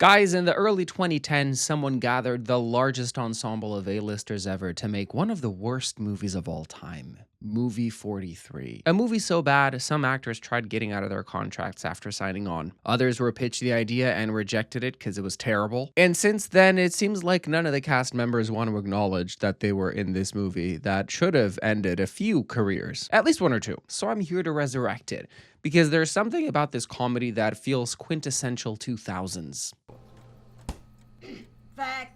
Guys, in the early 2010s, someone gathered the largest ensemble of A-listers ever to make one of the worst movies of all time. Movie 43. A movie so bad, some actors tried getting out of their contracts after signing on. Others were pitched the idea and rejected it because it was terrible. And since then, it seems like none of the cast members want to acknowledge that they were in this movie that should have ended a few careers. At least one or two. So I'm here to resurrect it, because there's something about this comedy that feels quintessential 2000s. Fact.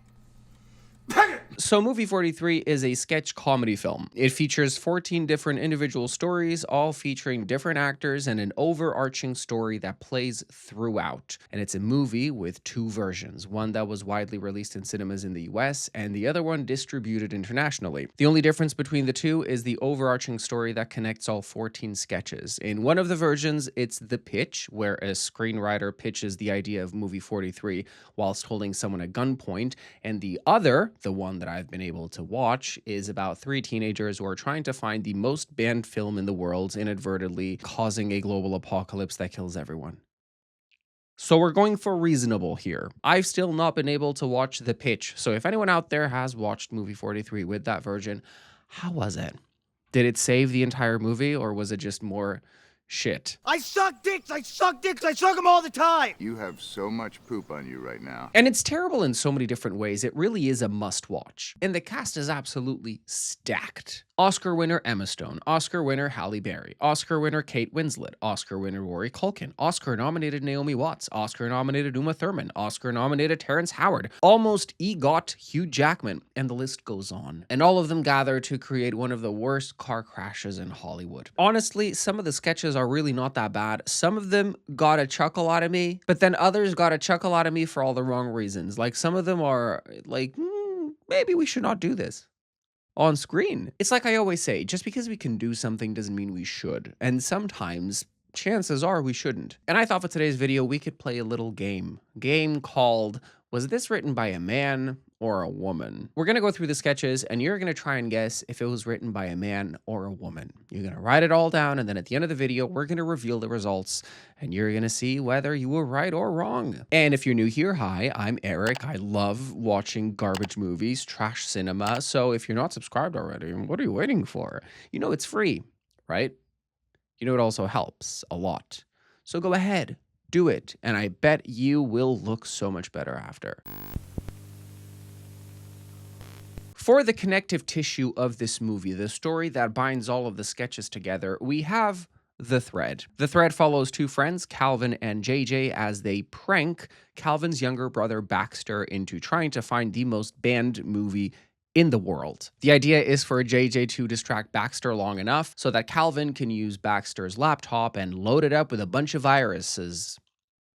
So Movie 43 is a sketch comedy film. It features 14 different individual stories, all featuring different actors and an overarching story that plays throughout. And it's a movie with two versions, one that was widely released in cinemas in the US and the other one distributed internationally. The only difference between the two is the overarching story that connects all 14 sketches. In one of the versions, it's the pitch, where a screenwriter pitches the idea of Movie 43 whilst holding someone at gunpoint, and the other, the one that I've been able to watch, is about three teenagers who are trying to find the most banned film in the world, inadvertently causing a global apocalypse that kills everyone. So we're going for reasonable here. I've still not been able to watch The Pitch, so if anyone out there has watched Movie 43 with that version, how was it? Did it save the entire movie, or was it just more shit? I suck dicks, I suck them all the time! You have so much poop on you right now. And it's terrible in so many different ways. It really is a must-watch. And the cast is absolutely stacked. Oscar winner Emma Stone, Oscar winner Halle Berry, Oscar winner Kate Winslet, Oscar winner Rory Culkin, Oscar-nominated Naomi Watts, Oscar-nominated Uma Thurman, Oscar-nominated Terrence Howard, almost EGOT Hugh Jackman, and the list goes on. And all of them gather to create one of the worst car crashes in Hollywood. Honestly, some of the sketches are really not that bad. Some of them got a chuckle out of me, but then others got a chuckle out of me for all the wrong reasons. Like, some of them are like, maybe we should not do this on screen. It's like I always say, just because we can do something doesn't mean we should. And sometimes chances are we shouldn't. And I thought for today's video, we could play a little game called, was this written by a man or a woman? We're gonna go through the sketches and you're gonna try and guess if it was written by a man or a woman. You're gonna write it all down, and then at the end of the video, we're gonna reveal the results and you're gonna see whether you were right or wrong. And if you're new here, hi, I'm Eric. I love watching garbage movies, trash cinema. So if you're not subscribed already, what are you waiting for? You know it's free, right? You know it also helps a lot. So go ahead, do it, and I bet you will look so much better after. For the connective tissue of this movie, the story that binds all of the sketches together, we have the thread. The thread follows two friends, Calvin and JJ, as they prank Calvin's younger brother Baxter into trying to find the most banned movie in the world. The idea is for JJ to distract Baxter long enough so that Calvin can use Baxter's laptop and load it up with a bunch of viruses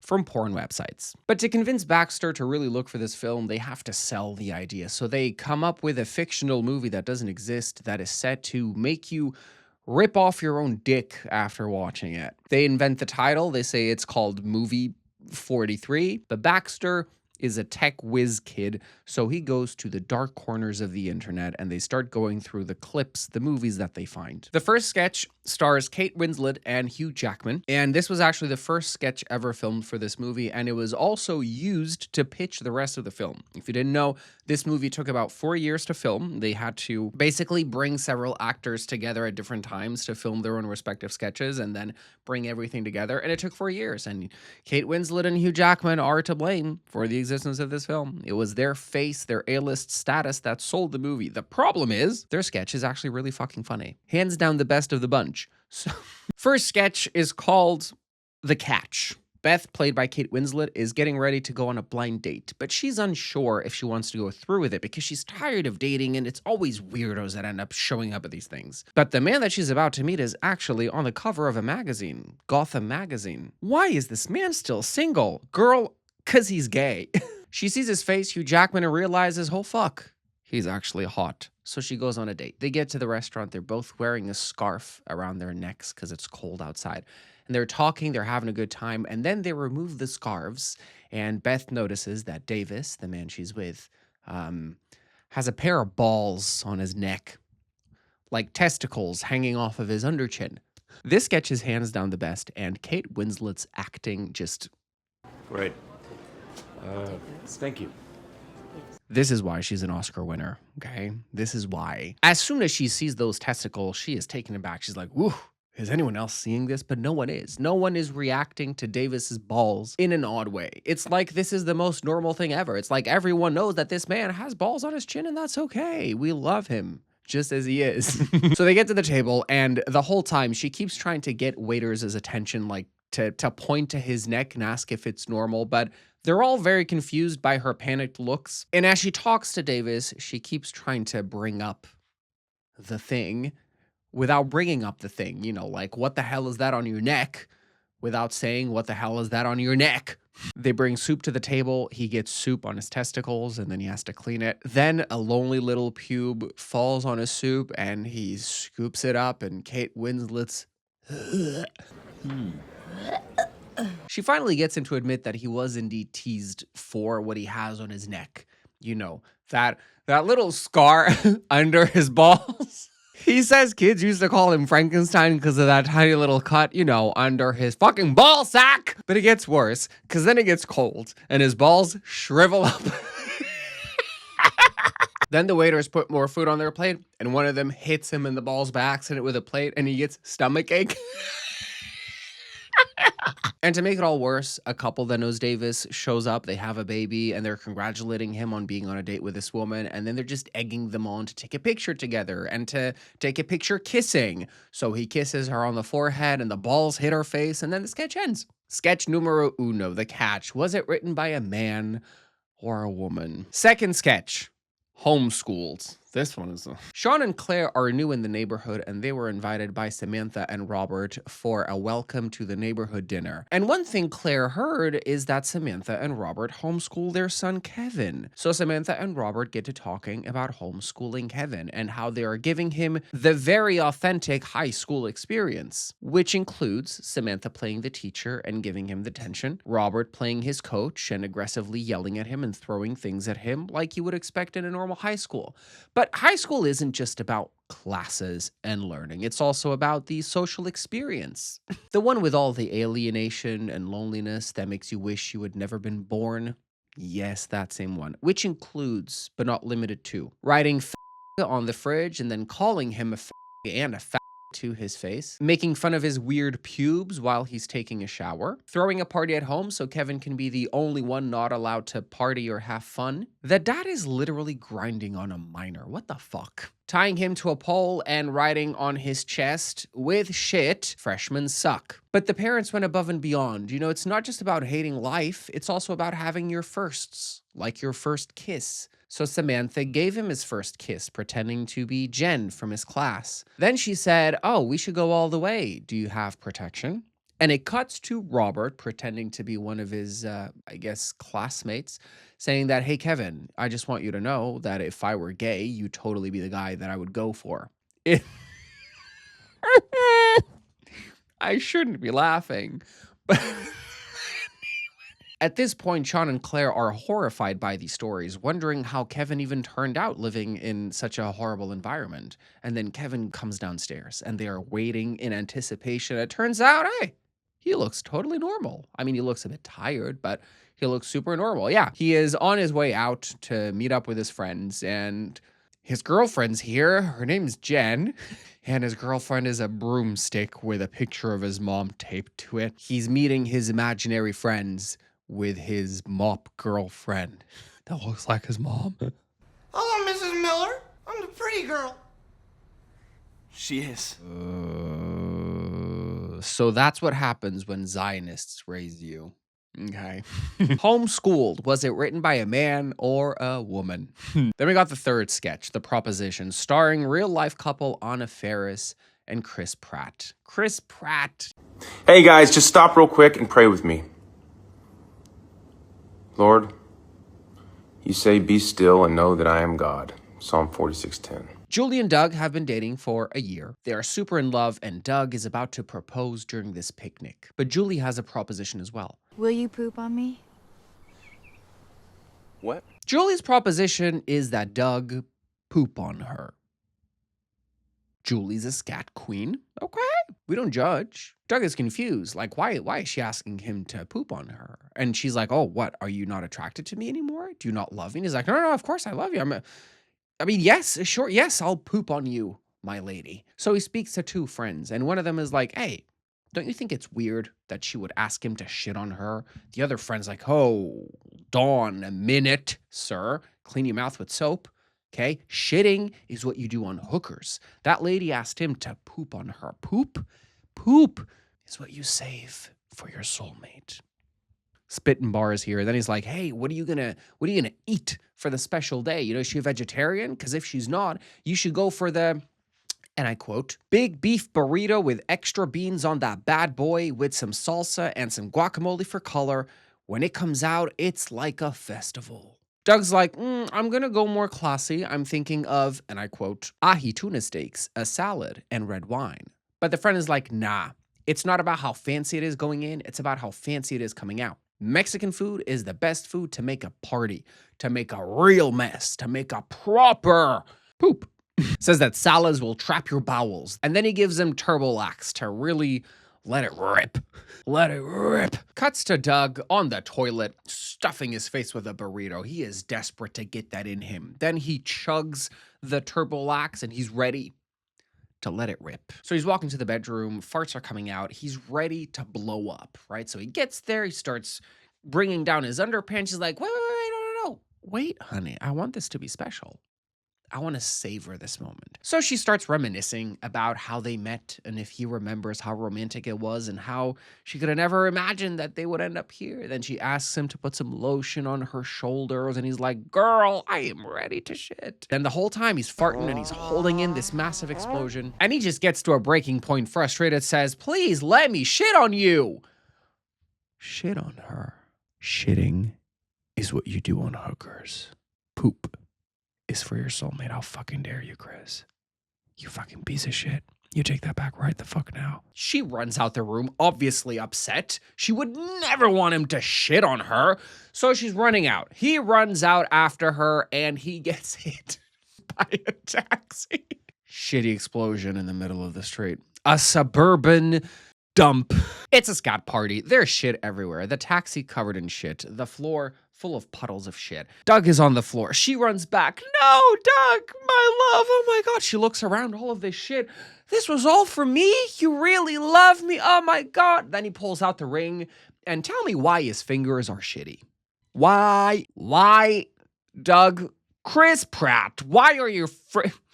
from porn websites. But to convince Baxter to really look for this film, they have to sell the idea. So they come up with a fictional movie that doesn't exist that is set to make you rip off your own dick after watching it. They invent the title. They say it's called Movie 43, but Baxter is a tech whiz kid, so he goes to the dark corners of the internet and they start going through the clips, the movies that they find. The first sketch stars Kate Winslet and Hugh Jackman, and this was actually the first sketch ever filmed for this movie, and it was also used to pitch the rest of the film. If you didn't know, this movie took about 4 years to film. They had to basically bring several actors together at different times to film their own respective sketches and then bring everything together, and it took 4 years, and Kate Winslet and Hugh Jackman are to blame for the existence of this film. It was their face, their A-list status that sold the movie. The problem is, their sketch is actually really fucking funny. Hands down the best of the bunch. So, first sketch is called The Catch. Beth, played by Kate Winslet, is getting ready to go on a blind date, but she's unsure if she wants to go through with it because she's tired of dating and it's always weirdos that end up showing up at these things. But the man that she's about to meet is actually on the cover of a magazine, Gotham magazine. Why is this man still single? Girl, 'cause he's gay. She sees his face, Hugh Jackman, and realizes, oh fuck, he's actually hot. So she goes on a date. They get to the restaurant. They're both wearing a scarf around their necks because it's cold outside. And they're talking, they're having a good time, and then they remove the scarves, and Beth notices that Davis, the man she's with, has a pair of balls on his neck, like testicles hanging off of his underchin. This sketch is hands down the best, and Kate Winslet's acting just... Great. Thank you. This is why she's an Oscar winner, okay? This is why. As soon as she sees those testicles, she is taken aback. She's like, woo, is anyone else seeing this? But no one is. No one is reacting to Davis's balls in an odd way. It's like this is the most normal thing ever. It's like everyone knows that this man has balls on his chin and that's okay. We love him just as he is. So they get to the table and the whole time she keeps trying to get waiters' attention, like to point to his neck and ask if it's normal, but they're all very confused by her panicked looks. And as she talks to Davis, she keeps trying to bring up the thing without bringing up the thing. You know, like, what the hell is that on your neck? Without saying, what the hell is that on your neck? They bring soup to the table. He gets soup on his testicles and then he has to clean it. Then a lonely little pube falls on his soup and he scoops it up and Kate Winslet's She finally gets him to admit that he was indeed teased for what he has on his neck. You know, that little scar under his balls. He says kids used to call him Frankenstein because of that tiny little cut, you know, under his fucking ball sack. But it gets worse because then it gets cold and his balls shrivel up. Then the waiters put more food on their plate and one of them hits him in the balls by accident with a plate and he gets stomachache. And to make it all worse, a couple that knows Davis shows up, they have a baby, and they're congratulating him on being on a date with this woman, and then they're just egging them on to take a picture together and to take a picture kissing. So he kisses her on the forehead, and the balls hit her face, and then the sketch ends. Sketch numero uno, the catch. Was it written by a man or a woman? Second sketch, Homeschooled. This one is... Sean and Claire are new in the neighborhood and they were invited by Samantha and Robert for a welcome to the neighborhood dinner. And one thing Claire heard is that Samantha and Robert homeschool their son Kevin. So Samantha and Robert get to talking about homeschooling Kevin and how they are giving him the very authentic high school experience, which includes Samantha playing the teacher and giving him the tension, Robert playing his coach and aggressively yelling at him and throwing things at him like you would expect in a normal high school. But high school isn't just about classes and learning. It's also about the social experience. The one with all the alienation and loneliness that makes you wish you had never been born. Yes, that same one. Which includes, but not limited to, writing on the fridge and then calling him a and a to his face, making fun of his weird pubes while he's taking a shower, throwing a party at home so Kevin can be the only one not allowed to party or have fun. The dad is literally grinding on a minor. What the fuck? Tying him to a pole and writing on his chest with shit, freshmen suck. But the parents went above and beyond. You know, it's not just about hating life, it's also about having your firsts, like your first kiss. So Samantha gave him his first kiss, pretending to be Jen from his class. Then she said, oh, we should go all the way. Do you have protection? And it cuts to Robert pretending to be one of his, I guess, classmates, saying that, hey, Kevin, I just want you to know that if I were gay, you'd totally be the guy that I would go for. I shouldn't be laughing, but... At this point, Sean and Claire are horrified by these stories, wondering how Kevin even turned out living in such a horrible environment. And then Kevin comes downstairs, and they are waiting in anticipation. It turns out, hey, he looks totally normal. I mean, he looks a bit tired, but he looks super normal. Yeah, he is on his way out to meet up with his friends, and his girlfriend's here. Her name's Jen. And his girlfriend is a broomstick with a picture of his mom taped to it. He's meeting his imaginary friends with his mop girlfriend that looks like his mom. Hello, Mrs. Miller. I'm the pretty girl. She is. So that's what happens when Zionists raise you. Okay. Homeschooled. Was it written by a man or a woman? Then we got the third sketch, The Proposition, starring real-life couple Anna Faris and Chris Pratt. Chris Pratt. Hey guys, just stop real quick and pray with me. Lord, you say, be still and know that I am God. Psalm 46:10. Julie and Doug have been dating for a year. They are super in love, and Doug is about to propose during this picnic. But Julie has a proposition as well. Will you poop on me? What? Julie's proposition is that Doug poop on her. Julie's a scat queen. Okay. We don't judge. Doug is confused. Like, why is she asking him to poop on her? And she's like, oh, what? Are you not attracted to me anymore? Do you not love me? And he's like, no, of course I love you. Yes, sure. Yes, I'll poop on you, my lady. So he speaks to two friends, and one of them is like, hey, don't you think it's weird that she would ask him to shit on her? The other friend's like, oh, Dawn, a minute, sir. Clean your mouth with soap. Okay, shitting is what you do on hookers. That lady asked him to poop on her. Poop is what you save for your soulmate. Spitting bars here. Then he's like, hey, what are you gonna eat for the special day? Is she a vegetarian? Because if she's not, you should go for the, and I quote, big beef burrito with extra beans on that bad boy with some salsa and some guacamole for color. When it comes out, it's like a festival. Doug's like, I'm going to go more classy. I'm thinking of, and I quote, ahi tuna steaks, a salad, and red wine. But the friend is like, nah, it's not about how fancy it is going in. It's about how fancy it is coming out. Mexican food is the best food to make a party, to make a real mess, to make a proper poop. Says that salads will trap your bowels. And then he gives him Turbolax to really let it rip. Let it rip. Cuts to Doug on the toilet, stuffing his face with a burrito. He is desperate to get that in him. Then he chugs the Turbolax and he's ready to let it rip. So he's walking to the bedroom, farts are coming out. He's ready to blow up, right? So he gets there, he starts bringing down his underpants. He's like, wait, no. Wait, honey, I want this to be special. I want to savor this moment. So she starts reminiscing about how they met and if he remembers how romantic it was and how she could have never imagined that they would end up here. Then she asks him to put some lotion on her shoulders and he's like, girl, I am ready to shit. Then the whole time he's farting and he's holding in this massive explosion and he just gets to a breaking point, frustrated, says, please let me shit on you. Shit on her. Shitting is what you do on hookers. Poop is for your soulmate. How fucking dare you, Chris? You fucking piece of shit. You take that back right the fuck now. She runs out the room, obviously upset. She would never want him to shit on her. So she's running out. He runs out after her and he gets hit by a taxi. Shitty explosion in the middle of the street. A suburban dump. It's a scat party. There's shit everywhere. The taxi covered in shit. The floor full of puddles of shit. Doug is on the floor. She runs back. No, Doug, my love. Oh my God. She looks around, all of this shit. This was all for me? You really love me? Oh my God. Then he pulls out the ring and tell me why his fingers are shitty. Why, Doug? Chris Pratt, why are you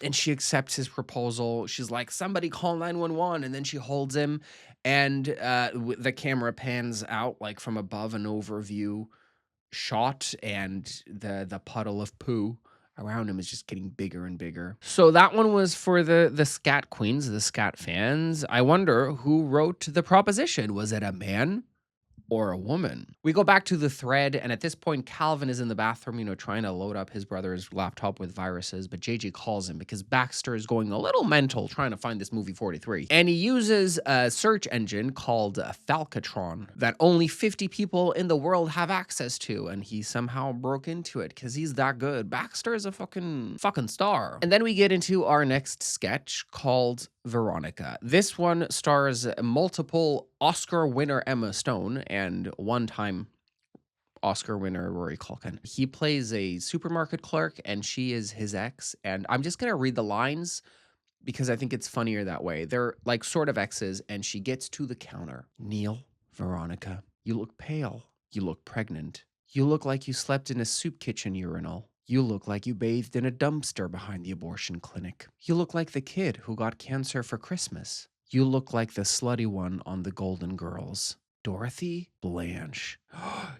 And she accepts his proposal. She's like, somebody call 911. And then she holds him and the camera pans out like from above, an overview shot, and the puddle of poo around him is just getting bigger and bigger. So that one was for the scat queens, the scat fans. I wonder who wrote the proposition. Was it a man or a woman? We go back to the thread, and at this point, Calvin is in the bathroom, trying to load up his brother's laptop with viruses, but JJ calls him because Baxter is going a little mental trying to find this movie 43. And he uses a search engine called Falcatron that only 50 people in the world have access to, and he somehow broke into it because he's that good. Baxter is a fucking star. And then we get into our next sketch called Veronica. This one stars multiple Oscar winner Emma Stone and one-time Oscar winner Rory Culkin. He plays a supermarket clerk and she is his ex. And I'm just going to read the lines because I think it's funnier that way. They're like sort of exes, and she gets to the counter. Neil, Veronica, you look pale. You look pregnant. You look like you slept in a soup kitchen urinal. You look like you bathed in a dumpster behind the abortion clinic. You look like the kid who got cancer for Christmas. You look like the slutty one on the Golden Girls. Dorothy Blanche.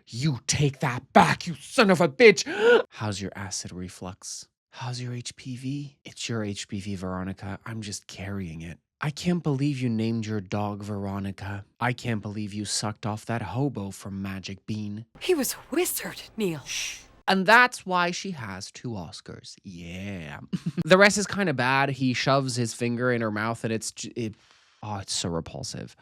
You take that back, you son of a bitch. How's your acid reflux? How's your HPV? It's your HPV, Veronica. I'm just carrying it. I can't believe you named your dog Veronica. I can't believe you sucked off that hobo from Magic Bean. He was a wizard, Neil. And that's why she has 2 Oscars. Yeah. The rest is kind of bad. He shoves his finger in her mouth and it's so repulsive.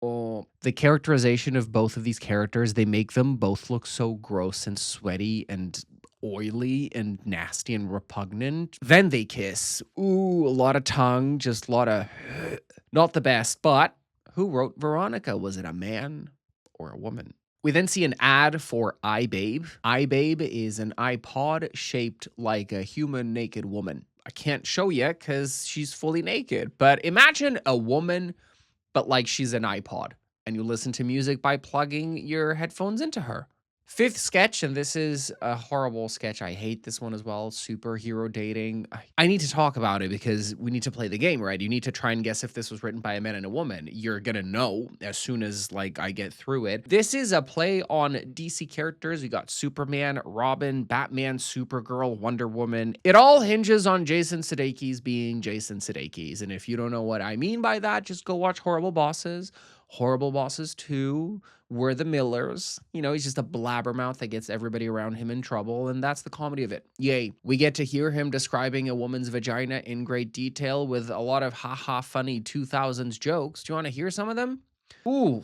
Oh, the characterization of both of these characters, they make them both look so gross and sweaty and oily and nasty and repugnant. Then they kiss. Ooh, a lot of tongue, just a lot of not the best. But who wrote Veronica? Was it a man or a woman? We then see an ad for iBabe. iBabe is an iPod shaped like a human naked woman. I can't show you because she's fully naked, but imagine a woman, but like she's an iPod, and you listen to music by plugging your headphones into her. Fifth sketch, and this is a horrible sketch. I hate this one as well. Superhero dating. I need to talk about it because we need to play the game, right? You need to try and guess if this was written by a man and a woman. You're gonna know as soon as like I get through it. This is a play on DC characters. We got Superman, Robin, Batman, Supergirl, Wonder Woman. It all hinges on Jason Sudeikis being Jason Sudeikis. And if you don't know what I mean by that, just go watch Horrible Bosses. Horrible Bosses 2, We're the Millers. You know, he's just a blabbermouth that gets everybody around him in trouble, and that's the comedy of it. Yay. We get to hear him describing a woman's vagina in great detail with a lot of haha funny 2000s jokes. Do you want to hear some of them? Ooh.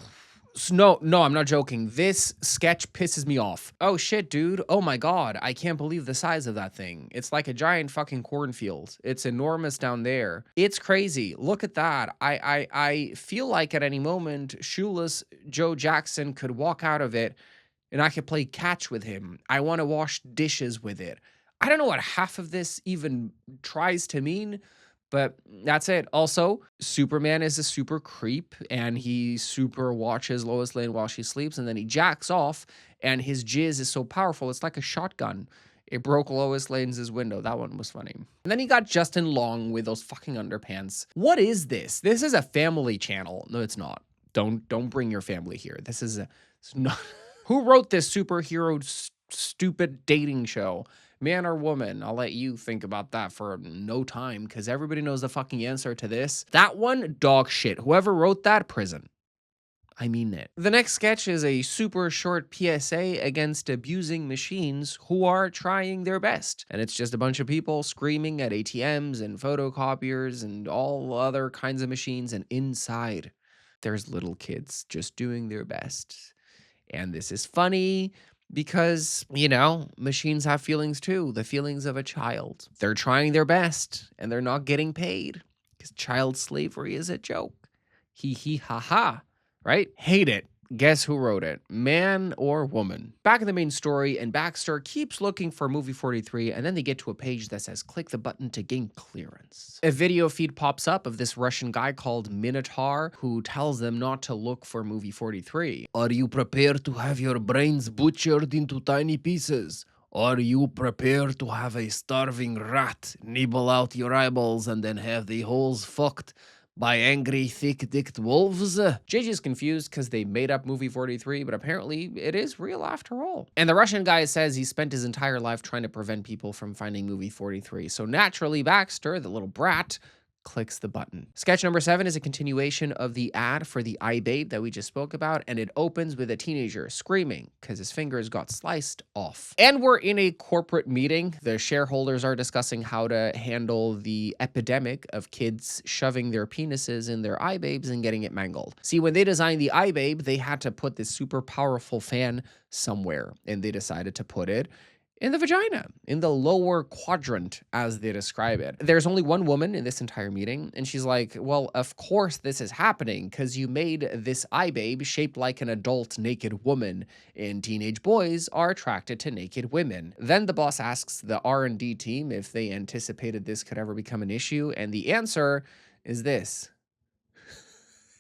No, I'm not joking. This sketch pisses me off. Oh shit, dude. Oh my god. I can't believe the size of that thing. It's like a giant fucking cornfield. It's enormous down there. It's crazy. Look at that. I feel like at any moment, shoeless Joe Jackson could walk out of it and I could play catch with him. I want to wash dishes with it. I don't know what half of this even tries to mean, but that's it. Also, Superman is a super creep and he super watches Lois Lane while she sleeps and then he jacks off and his jizz is so powerful, it's like a shotgun. It broke Lois Lane's window. That one was funny. And then he got Justin Long with those fucking underpants. What is this? This is a family channel. No, it's not. Don't bring your family here. It's not. Who wrote this superhero stupid dating show? Man or woman? I'll let you think about that for no time because everybody knows the fucking answer to this. That one, dog shit. Whoever wrote that, prison. I mean it. The next sketch is a super short PSA against abusing machines who are trying their best. And it's just a bunch of people screaming at ATMs and photocopiers and all other kinds of machines. And inside, there's little kids just doing their best. And this is funny because, you know, machines have feelings too, the feelings of a child. They're trying their best and they're not getting paid because child slavery is a joke. Hee ha ha, right? Hate it. Guess who wrote it? Man or woman? Back in the main story, and Baxter keeps looking for movie 43, and then they get to a page that says, click the button to gain clearance. A video feed pops up of this Russian guy called Minotaur, who tells them not to look for movie 43. Are you prepared to have your brains butchered into tiny pieces? Are you prepared to have a starving rat nibble out your eyeballs and then have the holes fucked by angry, thick-dicked wolves? JJ's confused because they made up movie 43, but apparently it is real after all. And the Russian guy says he spent his entire life trying to prevent people from finding movie 43. So naturally, Baxter, the little brat, clicks the button. Sketch number 7 is a continuation of the ad for the iBabe that we just spoke about, and it opens with a teenager screaming because his fingers got sliced off. And we're in a corporate meeting. The shareholders are discussing how to handle the epidemic of kids shoving their penises in their iBabes and getting it mangled. See, when they designed the iBabe, they had to put this super powerful fan somewhere, and they decided to put it in the vagina, in the lower quadrant, as they describe it. There's only one woman in this entire meeting, and she's like, well, of course this is happening, because you made this iBabe shaped like an adult naked woman, and teenage boys are attracted to naked women. Then the boss asks the R&D team if they anticipated this could ever become an issue, and the answer is this.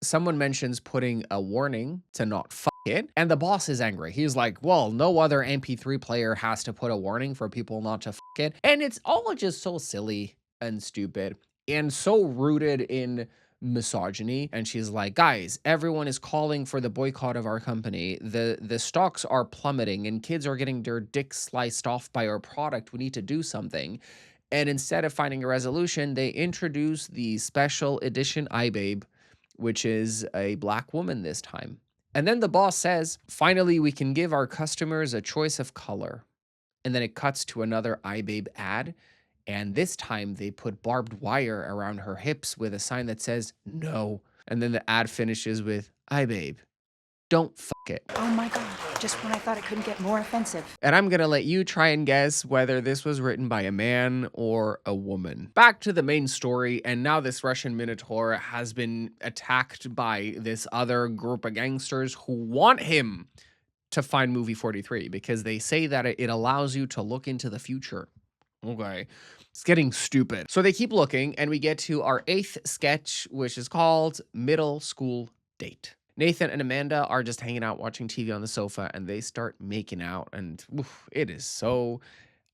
Someone mentions putting a warning to not fuck it, and the boss is angry. He's like, well, no other MP3 player has to put a warning for people not to fuck it. And it's all just so silly and stupid and so rooted in misogyny. And she's like, guys, everyone is calling for the boycott of our company. The stocks are plummeting and kids are getting their dicks sliced off by our product. We need to do something. And instead of finding a resolution, they introduce the special edition iBabe, which is a black woman this time. And then the boss says, finally, we can give our customers a choice of color. And then it cuts to another iBabe ad. And this time they put barbed wire around her hips with a sign that says, no. And then the ad finishes with, iBabe, don't fuck it. Oh my God. just when I thought it couldn't get more offensive. And I'm gonna let you try and guess whether this was written by a man or a woman. Back to the main story, and now this Russian Minotaur has been attacked by this other group of gangsters who want him to find movie 43 because they say that it allows you to look into the future. Okay. It's getting stupid. So they keep looking, and we get to our 8th sketch, which is called Middle School Date. Nathan and Amanda are just hanging out watching TV on the sofa, and they start making out, and oof, it is so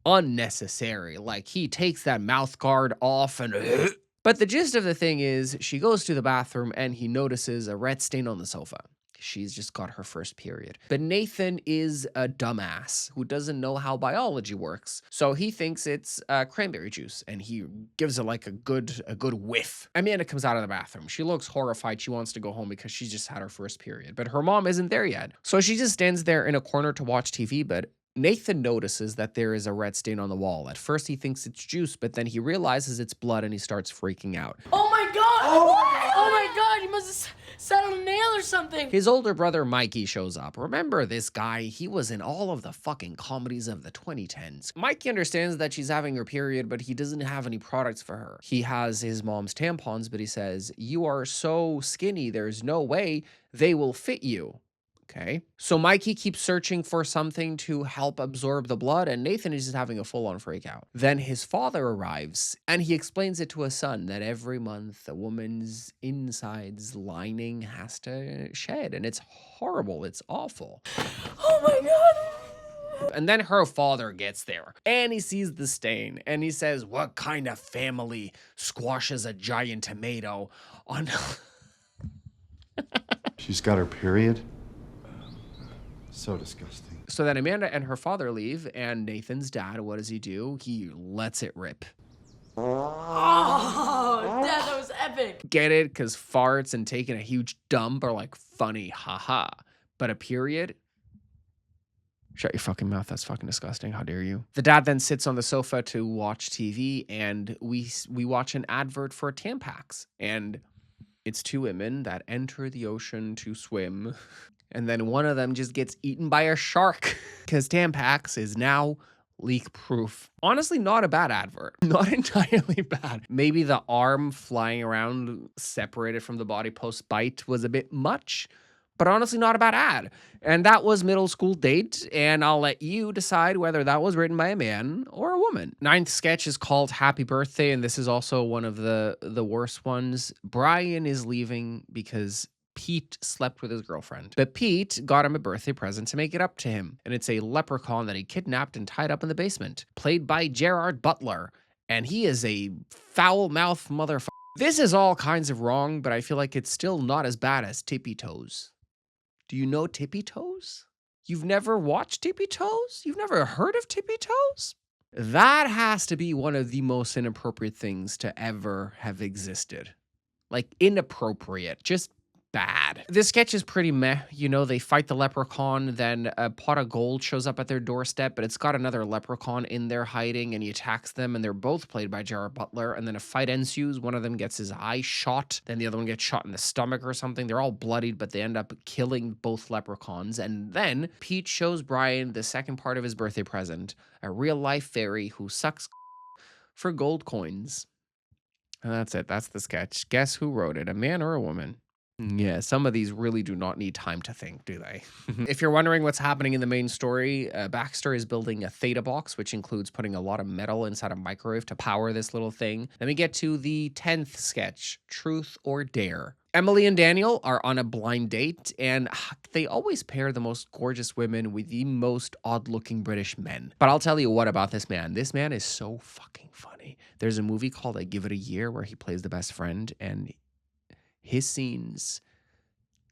unnecessary. Like, he takes that mouth guard off and but the gist of the thing is she goes to the bathroom and he notices a red stain on the sofa. She's just got her first period. But Nathan is a dumbass who doesn't know how biology works. So he thinks it's cranberry juice, and he gives it like a good whiff. Amanda comes out of the bathroom. She looks horrified. She wants to go home because she just had her first period. But her mom isn't there yet. So she just stands there in a corner to watch TV, but Nathan notices that there is a red stain on the wall. At first he thinks it's juice, but then he realizes it's blood and he starts freaking out. Oh my god! Oh my god, you must have sat on a nail or something! His older brother Mikey shows up. Remember this guy? He was in all of the fucking comedies of the 2010s. Mikey understands that she's having her period, but he doesn't have any products for her. He has his mom's tampons, but he says, "You are so skinny, there's no way they will fit you." Okay. So Mikey keeps searching for something to help absorb the blood, and Nathan is just having a full-on freak out. Then his father arrives, and he explains it to his son that every month a woman's insides lining has to shed, and it's horrible. It's awful. Oh my god! And then her father gets there, and he sees the stain, and he says, "What kind of family squashes a giant tomato on..." She's got her period? So disgusting. So then Amanda and her father leave, and Nathan's dad, what does he do? He lets it rip. Oh, Dad, that was epic! Get it? Because farts and taking a huge dump are like funny, haha. But a period? Shut your fucking mouth. That's fucking disgusting. How dare you? The dad then sits on the sofa to watch TV, and we watch an advert for Tampax. And it's 2 women that enter the ocean to swim. And then one of them just gets eaten by a shark because Tampax is now leak-proof. Honestly, not a bad advert. Not entirely bad. Maybe the arm flying around separated from the body post-bite was a bit much, but honestly not a bad ad. And that was Middle School Date, and I'll let you decide whether that was written by a man or a woman. 9th sketch is called Happy Birthday, and this is also one of the worst ones. Brian is leaving because Pete slept with his girlfriend. But Pete got him a birthday present to make it up to him. And it's a leprechaun that he kidnapped and tied up in the basement, played by Gerard Butler. And he is a foul-mouthed motherfucker. This is all kinds of wrong, but I feel like it's still not as bad as Tippy Toes. Do you know Tippy Toes? You've never watched Tippy Toes? You've never heard of Tippy Toes? That has to be one of the most inappropriate things to ever have existed. Like, inappropriate. Just bad. This sketch is pretty meh. You know, they fight the leprechaun, then a pot of gold shows up at their doorstep, but it's got another leprechaun in there hiding, and he attacks them, and they're both played by Gerard Butler, and then a fight ensues. One of them gets his eye shot, then the other one gets shot in the stomach or something. They're all bloodied, but they end up killing both leprechauns, and then Pete shows Brian the second part of his birthday present, a real-life fairy who sucks for gold coins. And that's it. That's the sketch. Guess who wrote it? A man or a woman? Yeah, some of these really do not need time to think, do they? If you're wondering what's happening in the main story, Baxter is building a Theta box, which includes putting a lot of metal inside a microwave to power this little thing. Then we get to the 10th sketch, Truth or Dare. Emily and Daniel are on a blind date, and they always pair the most gorgeous women with the most odd-looking British men. But I'll tell you what about this man. This man is so fucking funny. There's a movie called I Give It a Year where he plays the best friend, and his scenes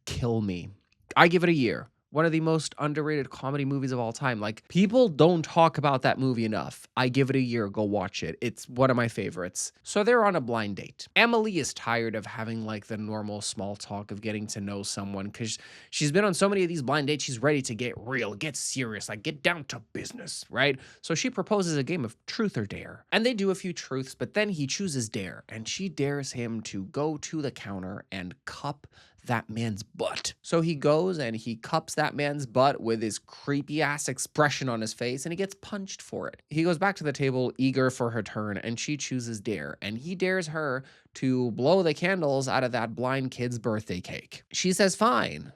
kill me. I Give It a Year. One of the most underrated comedy movies of all time. Like, people don't talk about that movie enough. I Give It a Year. Go watch it. It's one of my favorites. So they're on a blind date. Emily is tired of having like the normal small talk of getting to know someone because she's been on so many of these blind dates. She's ready to get real, get serious, like get down to business, right? So she proposes a game of truth or dare. And they do a few truths, but then he chooses dare. And she dares him to go to the counter and cup that man's butt. So he goes and he cups that man's butt with his creepy ass expression on his face, and he gets punched for it. He goes back to the table eager for her turn, and she chooses dare, and he dares her to blow the candles out of that blind kid's birthday cake. She says fine,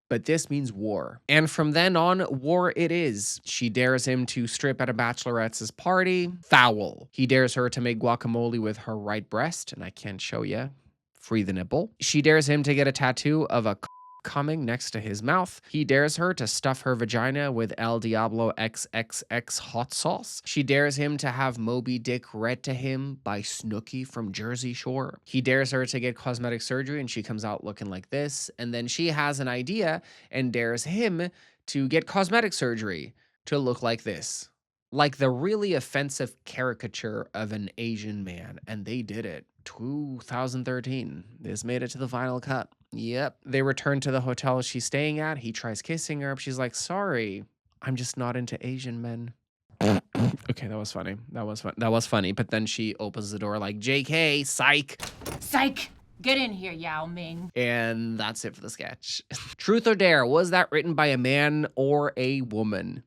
but this means war. And from then on, war it is. She dares him to strip at a bachelorette's party. Foul. He dares her to make guacamole with her right breast, and I can't show you. Free the nipple. She dares him to get a tattoo of a coming next to his mouth. He dares her to stuff her vagina with El Diablo XXX hot sauce. She dares him to have Moby Dick read to him by Snooki from Jersey Shore. He dares her to get cosmetic surgery, and she comes out looking like this. And then she has an idea and dares him to get cosmetic surgery to look like this. Like the really offensive caricature of an Asian man. And they did it. 2013. This made it to the final cut. Yep. They return to the hotel she's staying at. He tries kissing her. She's like, sorry, I'm just not into Asian men. Okay, that was funny. That was funny. But then she opens the door like, JK, psych. Psych. Get in here, Yao Ming. And that's it for the sketch. Truth or dare, was that written by a man or a woman?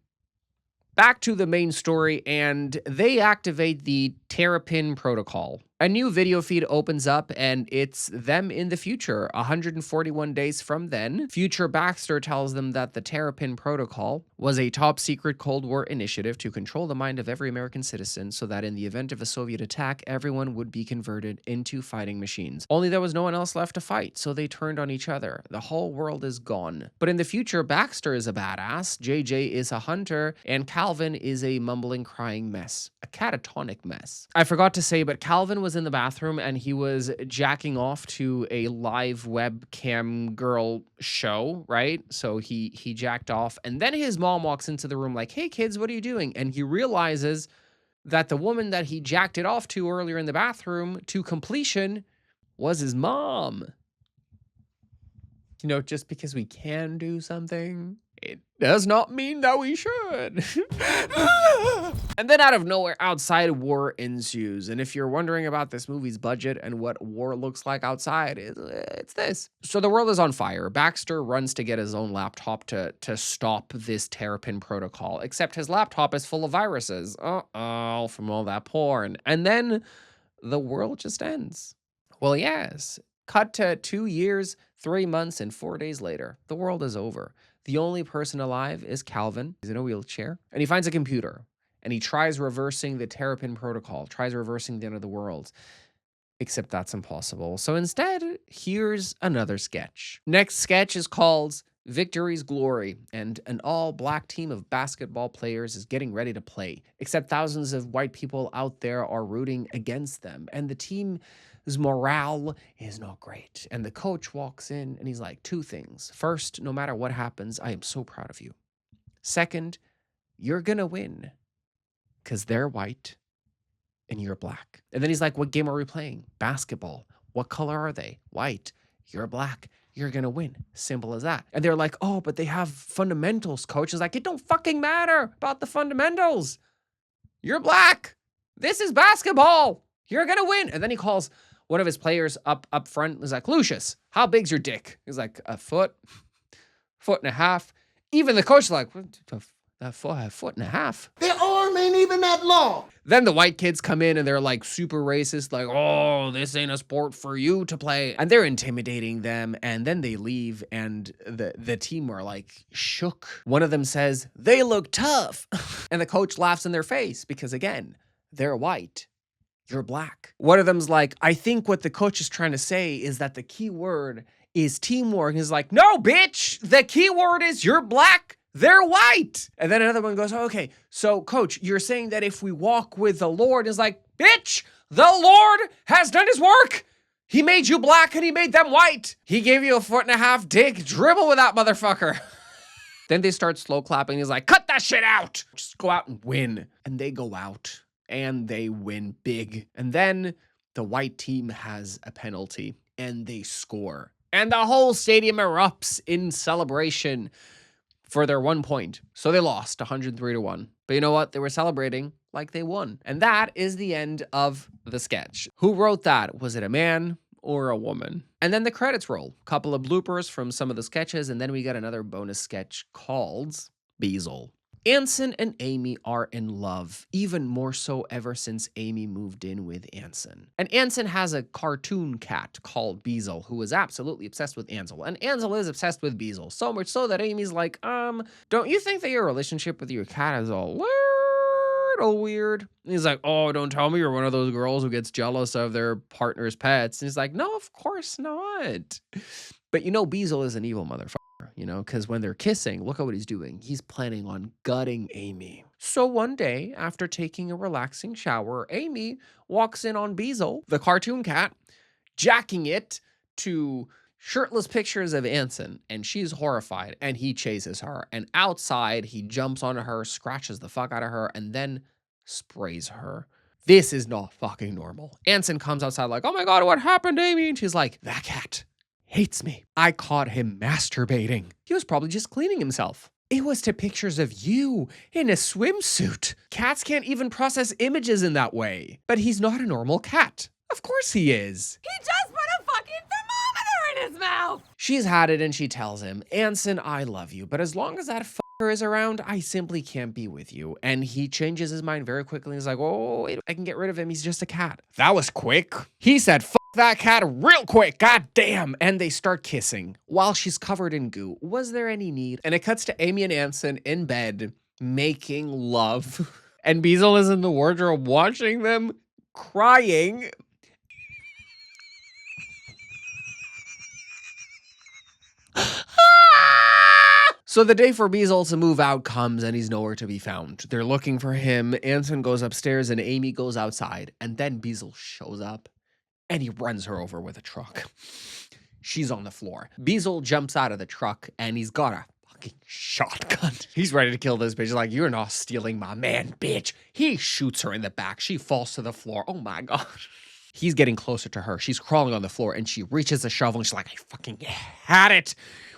Back to the main story, and they activate the Terrapin protocol. A new video feed opens up, and it's them in the future, 141 days from then. Future Baxter tells them that the Terrapin protocol was a top-secret Cold War initiative to control the mind of every American citizen so that in the event of a Soviet attack, everyone would be converted into fighting machines. Only there was no one else left to fight, so they turned on each other. The whole world is gone. But in the future, Baxter is a badass, JJ is a hunter, and Calvin is a mumbling, crying mess. A catatonic mess. I forgot to say, but Calvin was in the bathroom and he was jacking off to a live webcam girl show, right? So he jacked off, and then his mom walks into the room like, hey kids, what are you doing? And he realizes that the woman that he jacked it off to earlier in the bathroom to completion was his mom. You know, just because we can do something, it does not mean that we should. And then out of nowhere, outside, war ensues. And if you're wondering about this movie's budget and what war looks like outside, it's this. So the world is on fire. Baxter runs to get his own laptop to stop this Terrapin protocol, except his laptop is full of viruses. Uh-oh, from all that porn. And then the world just ends. Well, yes. Cut to 2 years, 3 months, and 4 days later. The world is over. The only person alive is Calvin. He's in a wheelchair. And he finds a computer. And he tries reversing the Terrapin protocol, tries reversing the end of the world. Except that's impossible. So instead, here's another sketch. Next sketch is called Victory's Glory, and an all-black team of basketball players is getting ready to play. Except thousands of white people out there are rooting against them. And the team's morale is not great. And the coach walks in and he's like, 2 things. First, no matter what happens, I am so proud of you. Second, you're gonna win. Because they're white and you're black. And then he's like, what game are we playing? Basketball. What color are they? White. You're black. You're going to win. Simple as that. And they're like, oh, but they have fundamentals, coach. Is like, it don't fucking matter about the fundamentals. You're black. This is basketball. You're going to win. And then he calls one of his players up front. He's like, Lucius, how big's your dick? He's like, a foot, 1.5 feet. Even the coach is like, what a foot and a half. Their arm ain't even that long. Then the white kids come in and they're like super racist, like, oh, this ain't a sport for you to play. And they're intimidating them. And then they leave and the team are like shook. One of them says, they look tough. And the coach laughs in their face because, again, they're white. You're black. One of them's like, I think what the coach is trying to say is that the key word is teamwork. And he's like, no, bitch, the key word is you're black. They're white. And then another one goes, oh, okay, so coach, you're saying that if we walk with the Lord, is like, bitch, the Lord has done his work. He made you black and he made them white. He gave you a 1.5 foot dick. Dribble with that motherfucker. Then they start slow clapping. He's like, cut that shit out. Just go out and win. And they go out and they win big. And then the white team has a penalty and they score. And the whole stadium erupts in celebration for their 1 point. So they lost 103-1. But you know what? They were celebrating like they won. And that is the end of the sketch. Who wrote that? Was it a man or a woman. And then the credits roll. Couple of bloopers from some of the sketches, and then we get another bonus sketch called Beezel. Anson and Amy are in love, even more so ever since Amy moved in with Anson. And Anson has a cartoon cat called Beezel, who is absolutely obsessed with Ansel. And Ansel is obsessed with Beezel, so much so that Amy's like, don't you think that your relationship with your cat is a little weird? And he's like, oh, don't tell me you're one of those girls who gets jealous of their partner's pets. And he's like, no, of course not. But you know, Beezel is an evil motherfucker. You know, because when they're kissing, look at what he's doing. He's planning on gutting Amy. So one day, after taking a relaxing shower, Amy walks in on Beezel, the cartoon cat, jacking it to shirtless pictures of Anson, and she's horrified, and he chases her. And outside, he jumps onto her, scratches the fuck out of her, and then sprays her. This is not fucking normal. Anson comes outside like, oh my God, what happened, Amy? And she's like, that cat hates me. I caught him masturbating. He was probably just cleaning himself. It was to pictures of you in a swimsuit. Cats can't even process images in that way. But he's not a normal cat. Of course he is. He just put a fucking thermometer in his mouth! She's had it and she tells him, Anson, I love you, but as long as that fucker is around, I simply can't be with you. And he changes his mind very quickly. He's like, oh, wait, I can get rid of him. He's just a cat. That was quick. He said, fuck that cat real quick, god damn. And they start kissing while she's covered in goo. Was there any need? And it cuts to Amy and Anson in bed making love. And Beezel is in the wardrobe watching them crying. So the day for Beezel to move out comes and he's nowhere to be found. They're looking for him. Anson goes upstairs and Amy goes outside. And then Beezel shows up and he runs her over with a truck. She's on the floor. Beezel jumps out of the truck and he's got a fucking shotgun. He's ready to kill this bitch. He's like, you're not stealing my man, bitch. He shoots her in the back. She falls to the floor. Oh my God. He's getting closer to her. She's crawling on the floor and she reaches a shovel and she's like, I fucking had it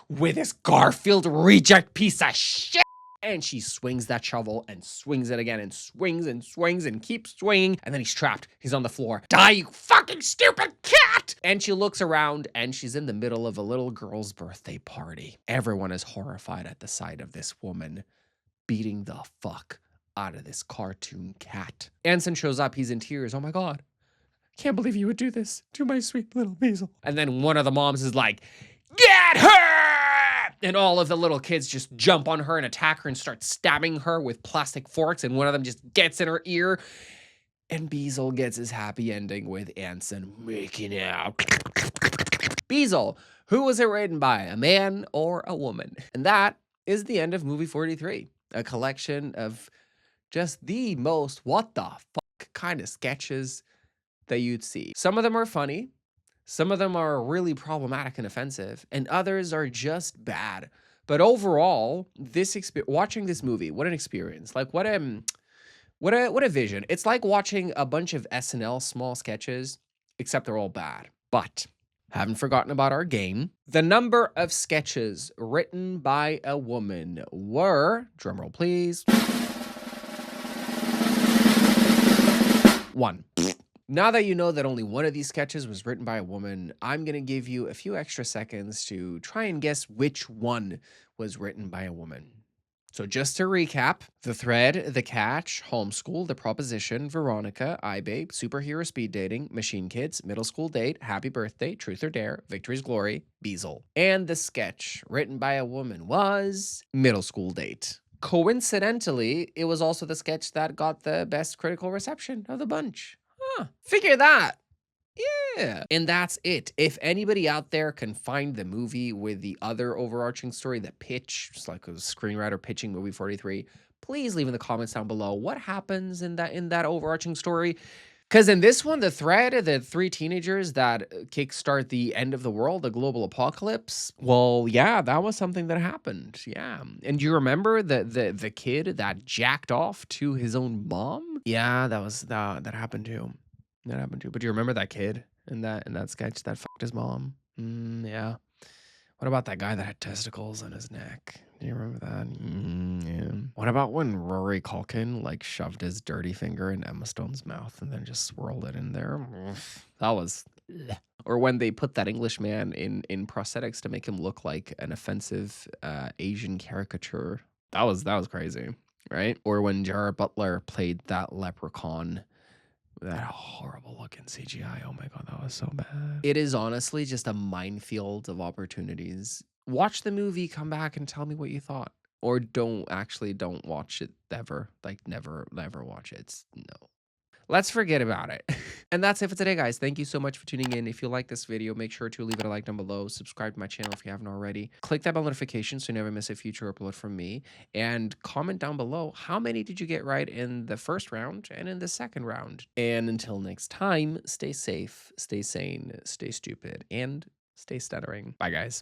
with this Garfield reject piece of shit. And she swings that shovel and swings it again and swings and keeps swinging. And then he's trapped. He's on the floor. Die, you fucking stupid cat! And she looks around and she's in the middle of a little girl's birthday party. Everyone is horrified at the sight of this woman beating the fuck out of this cartoon cat. Anson shows up. He's in tears. Oh my God. Can't believe you would do this to my sweet little Beezel. And then one of the moms is like, get her! And all of the little kids just jump on her and attack her and start stabbing her with plastic forks. And one of them just gets in her ear. And Beezel gets his happy ending with Anson making out. Beezel, who was it written by, a man or a woman? And that is the end of movie 43. A collection of just the most what the fuck kind of sketches that you'd see. Some of them are funny. Some of them are really problematic and offensive, and others are just bad. But overall, watching this movie, what an experience! Like what a vision! It's like watching a bunch of SNL small sketches, except they're all bad. But haven't forgotten about our game. The number of sketches written by a woman were, drumroll please, 1. Now that you know that only one of these sketches was written by a woman, I'm going to give you a few extra seconds to try and guess which one was written by a woman. So just to recap, The Thread, The Catch, Homeschooled, The Proposition, Veronica, iBabe, Superhero Speed Dating, Machine Kids, Middle School Date, Happy Birthday, Truth or Dare, Victory's Glory, Beezel. And the sketch written by a woman was Middle School Date. Coincidentally, it was also the sketch that got the best critical reception of the bunch. Figure that. Yeah. And that's it. If anybody out there can find the movie with the other overarching story, the pitch, just like a screenwriter pitching movie 43, please leave in the comments down below what happens in that overarching story. Because in this one, The Thread, the 3 teenagers that kickstart the end of the world, the global apocalypse, well, yeah, that was something that happened. Yeah. And do you remember the kid that jacked off to his own mom? Yeah, that happened too. That happened too. But do you remember that kid in that sketch that fucked his mom? Yeah. What about that guy that had testicles on his neck? Do you remember that? Yeah. What about when Rory Culkin like shoved his dirty finger in Emma Stone's mouth and then just swirled it in there? That was... Or when they put that Englishman in prosthetics to make him look like an offensive Asian caricature. That was crazy, right? Or when Gerard Butler played that leprechaun, that horrible looking CGI. Oh my god, that was so bad. It is honestly just a minefield of opportunities. Watch the movie, come back and tell me what you thought. Or don't watch it ever. Like never watch it. No. Let's forget about it. And that's it for today, guys. Thank you so much for tuning in. If you like this video, make sure to leave it a like down below. Subscribe to my channel if you haven't already. Click that bell notification so you never miss a future upload from me. And comment down below, how many did you get right in the first round and in the second round? And until next time, stay safe, stay sane, stay stupid, and stay stuttering. Bye, guys.